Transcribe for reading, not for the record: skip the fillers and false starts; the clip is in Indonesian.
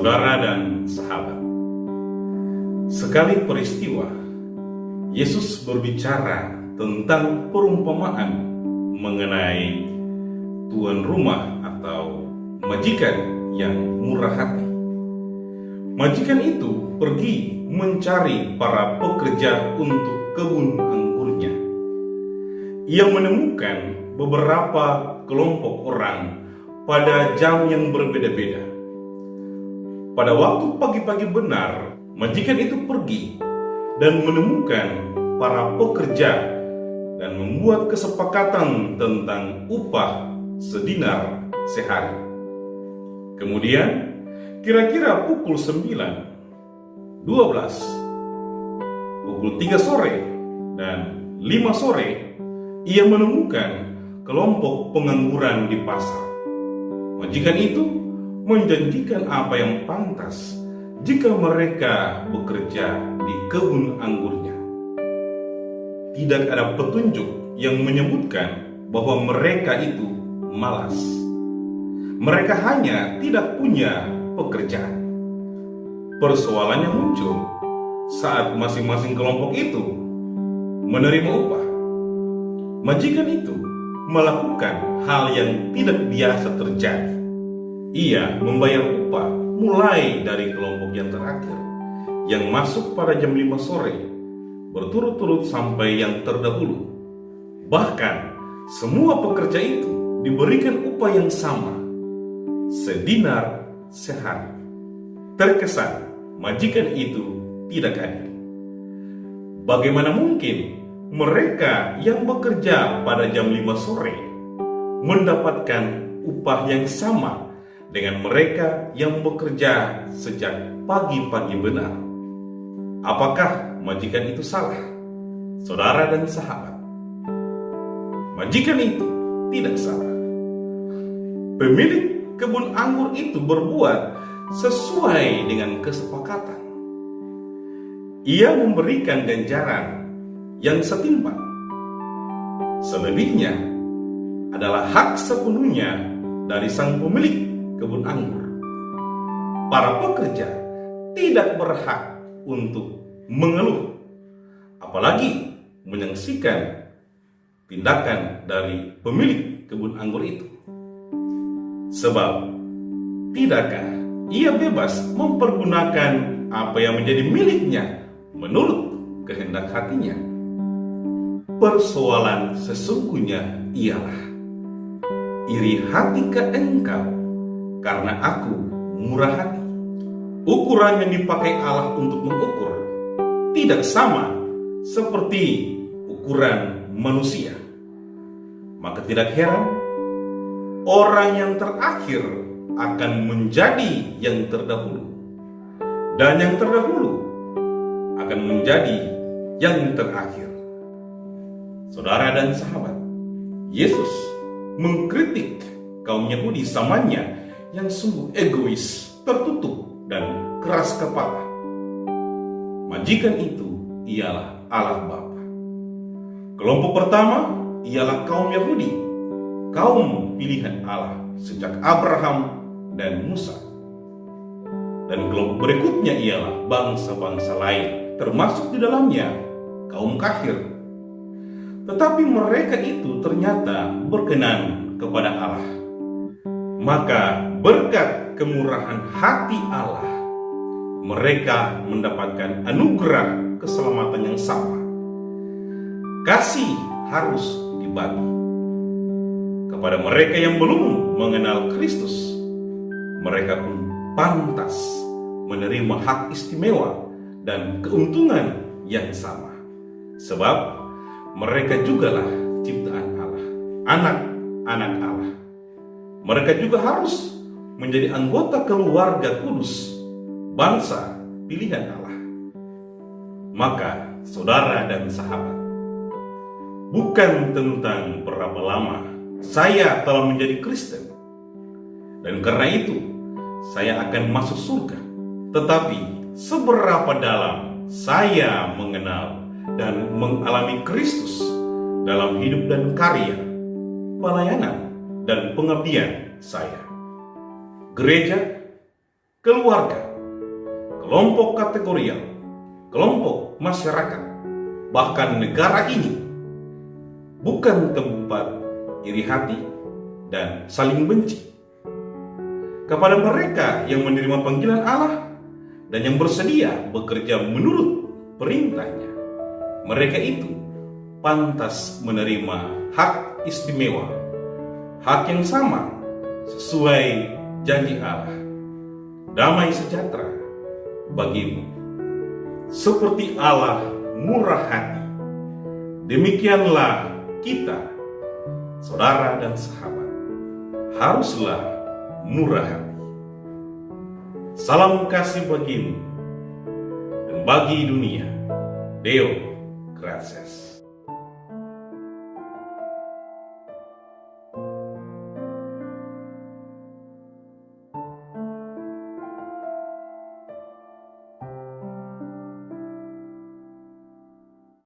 saudara dan sahabat. Sekali peristiwa, Yesus berbicara tentang perumpamaan mengenai tuan rumah atau majikan yang murah hati. Majikan itu pergi mencari para pekerja untuk kebun anggurnya. Ia menemukan beberapa kelompok orang pada jam yang berbeda-beda. Pada waktu pagi-pagi benar, majikan itu pergi dan menemukan para pekerja dan membuat kesepakatan tentang upah sedinar sehari. Kemudian, kira-kira pukul 9, 12, pukul 3 sore, dan 5 sore, ia menemukan kelompok pengangguran di pasar. Majikan itu menjanjikan apa yang pantas jika mereka bekerja di kebun anggurnya. Tidak ada petunjuk yang menyebutkan bahwa mereka itu malas. Mereka hanya tidak punya pekerjaan. Persoalannya muncul saat masing-masing kelompok itu menerima upah. Majikan itu melakukan hal yang tidak biasa terjadi. Ia membayar upah mulai dari kelompok yang terakhir, yang masuk pada jam 5 sore, berturut-turut sampai yang terdahulu. Bahkan, semua pekerja itu diberikan upah yang sama, sedinar sehari. Terkesan, majikan itu tidak adil. Bagaimana mungkin mereka yang bekerja pada jam 5 sore mendapatkan upah yang sama dengan mereka yang bekerja sejak pagi-pagi benar? Apakah majikan itu salah? Saudara dan sahabat, majikan itu tidak salah. Pemilik kebun anggur itu berbuat sesuai dengan kesepakatan. Ia memberikan ganjaran yang setimpal. Selebihnya adalah hak sepenuhnya dari sang pemilik kebun anggur. Para pekerja tidak berhak untuk mengeluh, apalagi menyaksikan tindakan dari pemilik kebun anggur itu. Sebab, tidakkah ia bebas mempergunakan apa yang menjadi miliknya menurut kehendak hatinya? Persoalan sesungguhnya ialah, iri hatikah engkau karena aku murah hati? Ukuran yang dipakai Allah untuk mengukur tidak sama seperti ukuran manusia. Maka tidak heran orang yang terakhir akan menjadi yang terdahulu, dan yang terdahulu akan menjadi yang terakhir. Saudara dan sahabat, Yesus mengkritik kaum Yahudi zamannya yang sungguh egois, tertutup, dan keras kepala. Majikan itu ialah Allah Bapa. Kelompok pertama ialah kaum Yahudi, kaum pilihan Allah sejak Abraham dan Musa. Dan kelompok berikutnya ialah bangsa-bangsa lain, termasuk di dalamnya kaum kafir. Tetapi mereka itu ternyata berkenan kepada Allah. Maka berkat kemurahan hati Allah, mereka mendapatkan anugerah keselamatan yang sama. Kasih harus dibagi. Kepada mereka yang belum mengenal Kristus, mereka pun pantas menerima hak istimewa dan keuntungan yang sama. Sebab mereka jugalah ciptaan Allah, anak-anak Allah. Mereka juga harus menjadi anggota keluarga kudus, bangsa pilihan Allah. Maka, saudara dan sahabat, bukan tentang berapa lama saya telah menjadi Kristen, dan karena itu saya akan masuk surga, tetapi seberapa dalam saya mengenal dan mengalami Kristus dalam hidup dan karya, pelayanan dan pengabdian saya. Gereja keluarga, kelompok kategorial, kelompok masyarakat, bahkan negara ini bukan tempat iri hati dan saling benci. Kepada mereka yang menerima panggilan Allah dan yang bersedia bekerja menurut perintahnya, mereka itu pantas menerima hak istimewa, hak yang sama sesuai janji Allah. Damai sejahtera bagimu. Seperti Allah murah hati, demikianlah kita, saudara dan sahabat, haruslah murah hati. Salam kasih bagimu dan bagi dunia. Deo Gratias.